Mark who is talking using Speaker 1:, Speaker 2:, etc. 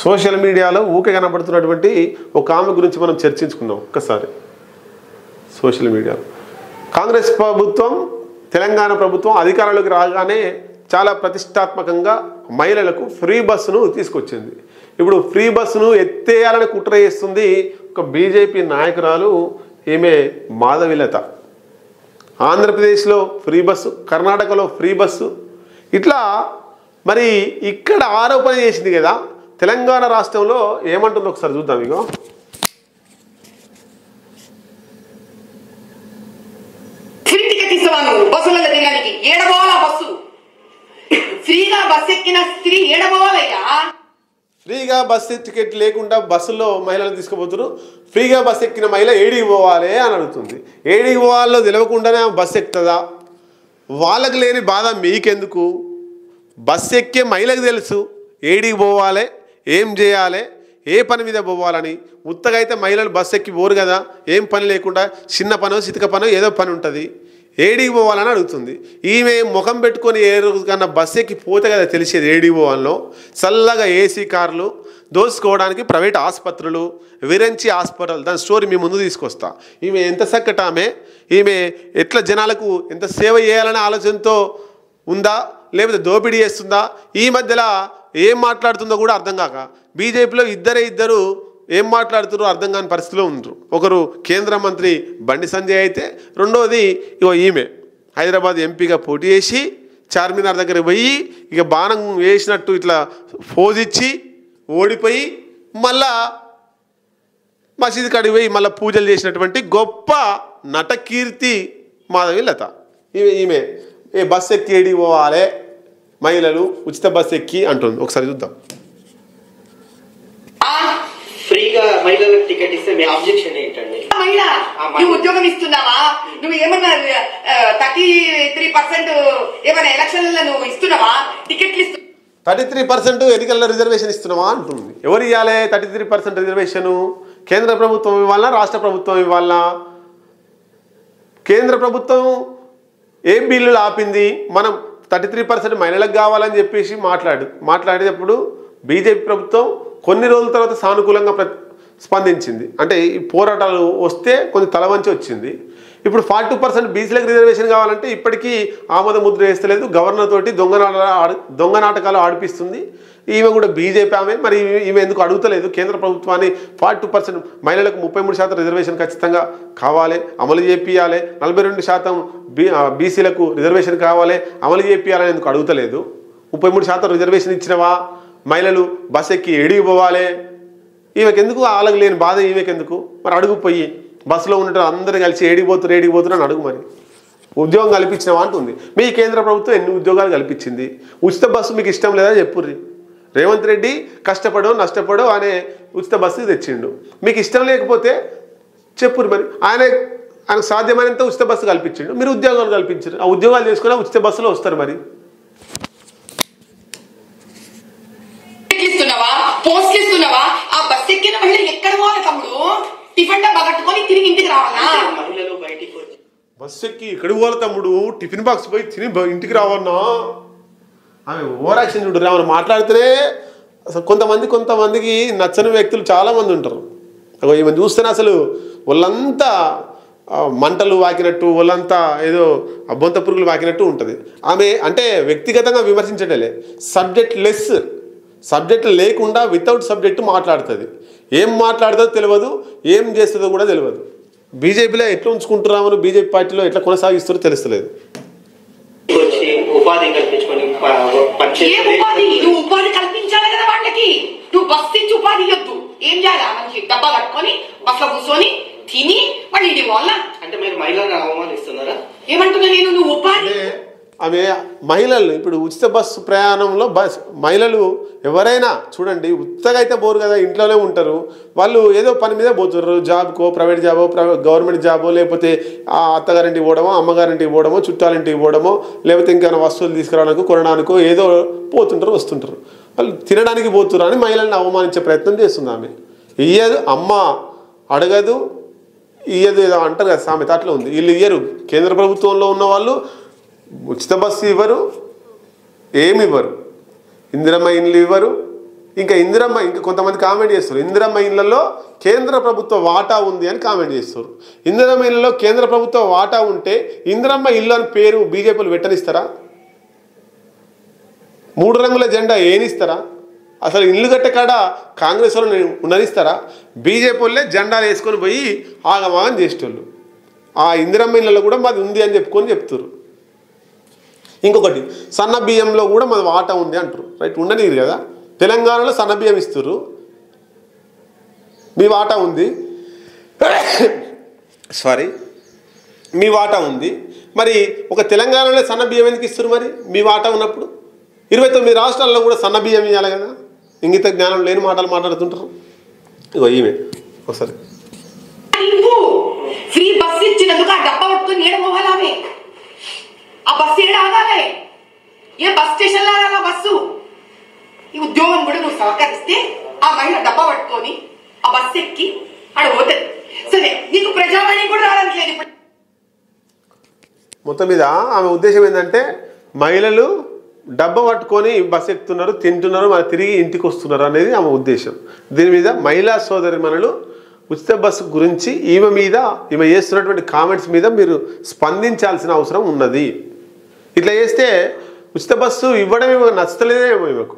Speaker 1: Social మీడియాలో ఊకే కనబడుతున్నటువంటి ఒక ఆమె గురించి మనం చర్చించుకుందాం ఒక్కసారి. సోషల్ మీడియాలో కాంగ్రెస్ ప్రభుత్వం, తెలంగాణ ప్రభుత్వం అధికారంలోకి రాగానే చాలా ప్రతిష్టాత్మకంగా మహిళలకు ఫ్రీ బస్సును తీసుకొచ్చింది. ఇప్పుడు ఫ్రీ బస్సును ఎత్తేయాలని కుట్ర చేస్తుంది ఒక బీజేపీ నాయకురాలు, ఈమె మాధవిలత. ఆంధ్రప్రదేశ్లో ఫ్రీ బస్సు, కర్ణాటకలో ఫ్రీ బస్సు, ఇట్లా మరి ఇక్కడ ఆరోపణ చేసింది కదా. తెలంగాణ రాష్ట్రంలో ఏమంటుందో ఒకసారి చూద్దాం. ఇగో
Speaker 2: బస్సులలో తినడానికి ఏడబోవాలా బస్సు ఫ్రీగా బస్ ఎక్కిన స్త్రీ ఏడబోవాలయ్యా.
Speaker 1: ఫ్రీగా బస్సు టికెట్ లేకుండా బస్సులో మహిళలు తీసుకుపోతున్నారు. ఫ్రీగా బస్సు ఎక్కిన మహిళ ఏడికి పోవాలి అని అడుగుతుంది. ఏడికి పోవాలో తెలియకుండానే బస్సు ఎక్కుతుందా? వాళ్ళకి లేని బాధ మీకెందుకు? బస్సు ఎక్కే మహిళకు తెలుసు ఏడికి పోవాలి, ఏం చేయాలి, ఏ పని మీద పోవాలని. ఉత్తగా అయితే మహిళలు బస్సు ఎక్కి పోరు కదా, ఏం పని లేకుండా చిన్న పనో చితక పనో ఏదో పని ఉంటుంది, ఏడికి పోవాలని అడుగుతుంది. ఈమె ముఖం పెట్టుకొని ఏ రోజు కన్నా బస్సు ఎక్కి పోతే కదా తెలిసేది ఏడికి పోవాలో. చల్లగా ఏసీ కార్లు, దోసుకోవడానికి ప్రైవేట్ ఆసుపత్రులు, విరంచి హాస్పిటల్, దాని స్టోరీ మీ ముందు తీసుకొస్తా. ఈమె ఎంత చక్కట ఆమె, ఈమె ఎట్లా జనాలకు ఎంత సేవ చేయాలనే ఆలోచనతో ఉందా, లేకపోతే దోపిడీ చేస్తుందా? ఈ మధ్యలో ఏం మాట్లాడుతుందో కూడా అర్థం కాక బీజేపీలో ఇద్దరు ఏం మాట్లాడుతారో అర్థం కాని పరిస్థితిలో ఉంటారు. ఒకరు కేంద్ర మంత్రి బండి సంజయ్ అయితే, రెండోది ఇగో ఈమె హైదరాబాద్ ఎంపీగా పోటీ చేసి చార్మినార్ దగ్గర పోయి ఇక బాణం వేసినట్టు ఇట్లా ఫోజ్ ఇచ్చి ఓడిపోయి మళ్ళా మసీదు కాడికి పోయి మళ్ళీ పూజలు చేసినటువంటి గొప్ప నటకీర్తి మాధవిలత. ఈమె ఏ బస్సు ఎక్కి ఏడికి పోవాలి, మహిళలు ఉచిత బస్సు ఎక్కి అంటుంది. ఒకసారి చూద్దాం.
Speaker 3: ఫ్రీగా మహిళలకు టికెట్ ఇస్తే మీ ఆబ్జెక్షన్ ఏంటండి?
Speaker 2: నువ్వు ఉద్యోగం ఇస్తున్నావా? నువ్వు ఏమన్నా 33% ఏమైనా ఎలక్షన్లలో నువ్వు ఇస్తున్నావా? టికెట్లు ఇస్తున్నావా?
Speaker 1: 33% ఎన్నికల్లో రిజర్వేషన్ ఇస్తున్నావా అంటుంది. ఎవరు ఇవ్వాలి 33% రిజర్వేషను? కేంద్ర ప్రభుత్వం ఇవ్వాలా, రాష్ట్ర ప్రభుత్వం ఇవ్వాలా? కేంద్ర ప్రభుత్వం ఏం బిల్లులు ఆపింది? మనం 33% మహిళలకు కావాలని చెప్పేసి మాట్లాడేటప్పుడు బీజేపీ ప్రభుత్వం కొన్ని రోజుల తర్వాత సానుకూలంగా స్పందించింది. అంటే ఈ పోరాటాలు వస్తే కొంచెం తలవంచి వచ్చింది. ఇప్పుడు 42% బీసీలకు రిజర్వేషన్ కావాలంటే ఇప్పటికీ ఆమోద ముద్ర వేస్తలేదు. గవర్నర్ తోటి దొంగ నాటకాలు ఆడిపిస్తుంది. ఈమె కూడా బీజేపీ ఆమె. మరి ఈమె ఎందుకు అడుగుతలేదు కేంద్ర ప్రభుత్వాన్ని 42% మహిళలకు 33% రిజర్వేషన్ ఖచ్చితంగా కావాలి, అమలు చేపియాలి, 42% బీసీలకు రిజర్వేషన్ కావాలి, అమలు చేపియాలని ఎందుకు అడుగుతలేదు? 33% రిజర్వేషన్ ఇచ్చినవా? మహిళలు బస్ ఎక్కి ఏడికి పోవాలి. ఈమెకెందుకు? వాళ్ళకి లేని బాధ ఈమెకెందుకు? మరి అడుగు పోయి బస్సులో ఉన్నట్టు అందరూ కలిసి ఏడిపోతున్నారు అని అడుగు. మరి ఉద్యోగం కల్పించినవా అంటుంది. మీ కేంద్ర ప్రభుత్వం ఎన్ని ఉద్యోగాలు కల్పించింది? ఉచిత బస్సు మీకు ఇష్టం లేదా చెప్పుర్రి. రేవంత్ రెడ్డి కష్టపడో నష్టపడో అనే ఉచిత బస్సు తెచ్చిండు. మీకు ఇష్టం లేకపోతే చెప్పుర్రి. మరి ఆయనకు సాధ్యమైనంత ఉచిత బస్సు కల్పించిండు, మీరు ఉద్యోగాలు కల్పించారు. ఆ ఉద్యోగాలు చేసుకుని ఉచిత బస్సులో వస్తారు. మరి
Speaker 2: పోస్ట్ ఇస్తున్నావా? ఆ బస్ ఎక్కిన మహిళ ఎక్కడ పోవాలి తమ్ముడు? టిఫిన్ డబ్బా కట్టుకొని తిరిగి ఇంటికి రావాలా?
Speaker 3: మహిళలు బయటికి వచ్చి
Speaker 1: బస్సు ఎక్కి ఎక్కడికి పోవాలి తమ్ముడు? టిఫిన్ బాక్స్ పోయి తిని ఇంటికి రావన్నా? ఆమె ఓవర్ యాక్షన్ చూడరు. ఆమె మాట్లాడితేనే అసలు కొంతమందికి నచ్చని వ్యక్తులు చాలామంది ఉంటారు. ఈమె చూస్తేనే అసలు వాళ్ళంతా మంటలు వాకినట్టు, వాళ్ళంతా ఏదో అబ్బొంత పురుగులు వాకినట్టు ఉంటుంది. ఆమె అంటే వ్యక్తిగతంగా విమర్శించటలే, సబ్జెక్ట్ లేకుండా వితౌట్ సబ్జెక్టు మాట్లాడుతుంది. ఏం మాట్లాడుతుందో తెలియదు, ఏం చేస్తుందో కూడా తెలియదు. బీజేపీలో ఎట్లా ఉంచుకుంటున్నామని, బీజేపీ పార్టీలో ఎట్లా కొనసాగిస్తారో తెలుస్తలేదు.
Speaker 3: ఉపాధి కల్పించుకొని
Speaker 2: నువ్వు ఉపాధి కల్పించాలి కదా వాళ్ళకి. నువ్వు బస్ ఇచ్చి ఉపాధి ఇవ్వద్దు. ఏం చేయాలి? మంచి డబ్బా కట్టుకొని బస్సులో కూర్చొని తిని మళ్ళీ ఇంటికి పోవాలా?
Speaker 3: అంటే మీరు మహిళలను అవమానిస్తున్నారా?
Speaker 2: ఏమంటున్నా నేను? నువ్వు ఉపాధి
Speaker 1: ఆమె మహిళలు ఇప్పుడు ఉచిత బస్సు ప్రయాణంలో మహిళలు ఎవరైనా చూడండి, ఉత్తగా అయితే పోరు కదా, ఇంట్లోనే ఉంటారు. వాళ్ళు ఏదో పని మీద పోతున్నారు. జాబ్కో, ప్రైవేట్ జాబో, గవర్నమెంట్ జాబో, లేకపోతే అత్తగారింటికి పోవడమో, అమ్మగారింటికి పోవడమో, చుట్టాలింటికి పోవడమో, లేకపోతే ఇంకేమైనా వస్తువులు తీసుకురావడానికో, కొనడానికో ఏదో పోతుంటారు, వస్తుంటారు. వాళ్ళు తినడానికి పోతున్నారు అని మహిళల్ని అవమానించే ప్రయత్నం చేస్తుంది ఆమె. ఇయ్యదు, అమ్మ అడగదు, ఇయ్యదు ఏదో అంటారు కదా సామెత, అట్లా ఉంది. వీళ్ళు ఇయ్యరు. కేంద్ర ప్రభుత్వంలో ఉన్న వాళ్ళు ఉచిత బస్సు ఇవ్వరు, ఏమి ఇవ్వరు, ఇందిరమ్మ ఇండ్లు ఇవ్వరు, ఇంకా కొంతమంది కామెంట్ చేస్తారు, ఇందిరమ్మ ఇళ్లలో కేంద్ర ప్రభుత్వ వాటా ఉంది అని కామెంట్ చేస్తారు. ఇందిరమ్మ ఇళ్లలో కేంద్ర ప్రభుత్వ వాటా ఉంటే ఇందిరమ్మ ఇల్లు అని పేరు బీజేపీలు పెట్టనిస్తారా? 3 రంగుల జెండా ఏనిస్తారా? అసలు ఇల్లు గట్ట కాడ కాంగ్రెస్ వాళ్ళు ఉన్నదిస్తారా? బీజేపీ వాళ్ళే జెండాలు వేసుకొని పోయి ఆగమాగం చేసేటోళ్ళు. ఆ ఇందిరమ్మ ఇళ్ళలో కూడా మాది ఉంది అని చెప్తారు. ఇంకొకటి సన్న బియ్యంలో కూడా మాది వాటా ఉంది అంటారు. రైట్, ఉండనీరు కదా. తెలంగాణలో సన్న బియ్యం ఇస్తారు, మీ వాటా ఉంది, మీ వాటా ఉంది. మరి ఒక తెలంగాణలో సన్న బియ్యం ఎందుకు ఇస్తారు? మరి మీ వాటా ఉన్నప్పుడు 29 రాష్ట్రాల్లో కూడా సన్న బియ్యం ఇవ్వాలి కదా. ఇంగిత జ్ఞానం లేని మాటలు మాట్లాడుతుంటారు. ఇగో ఈమె ఒకసారి
Speaker 2: ఫ్రీ బస్సు ఇచ్చినందుకు ఆ డబ్బా పట్టుకుని ఏడ పోవాలామే? ఆ బస్సు ఏడ ఆగాలి? ఏ బస్ స్టేషన్ లో ఆగాల బస్సు? ఈ ఉద్యోగం కూడా నువ్వు సహకరిస్తే ఆ మహిళ డబ్బా పట్టుకొని ఆ బస్సు ఎక్కి ఆడ పోతుంది. సరే, నీకు ప్రజావాణి కూడా రావడానికి లేదు. ఇప్పుడు
Speaker 1: మొత్తం మీద ఆమె ఉద్దేశం ఏంటంటే మహిళలు డబ్బా పట్టుకొని బస్సు ఎక్కుతున్నారు, తింటున్నారు, మరి తిరిగి ఇంటికి వస్తున్నారు అనేది ఆమె ఉద్దేశం. దీని మీద మహిళా సోదరిమణులు ఉచిత బస్సు గురించి ఈమె చేస్తున్నటువంటి కామెంట్స్ మీద మీరు స్పందించాల్సిన అవసరం ఉన్నది. ఇట్లా చేస్తే ఉచిత బస్సు ఇవ్వడం నచ్చలేదేమో ఈమెకు.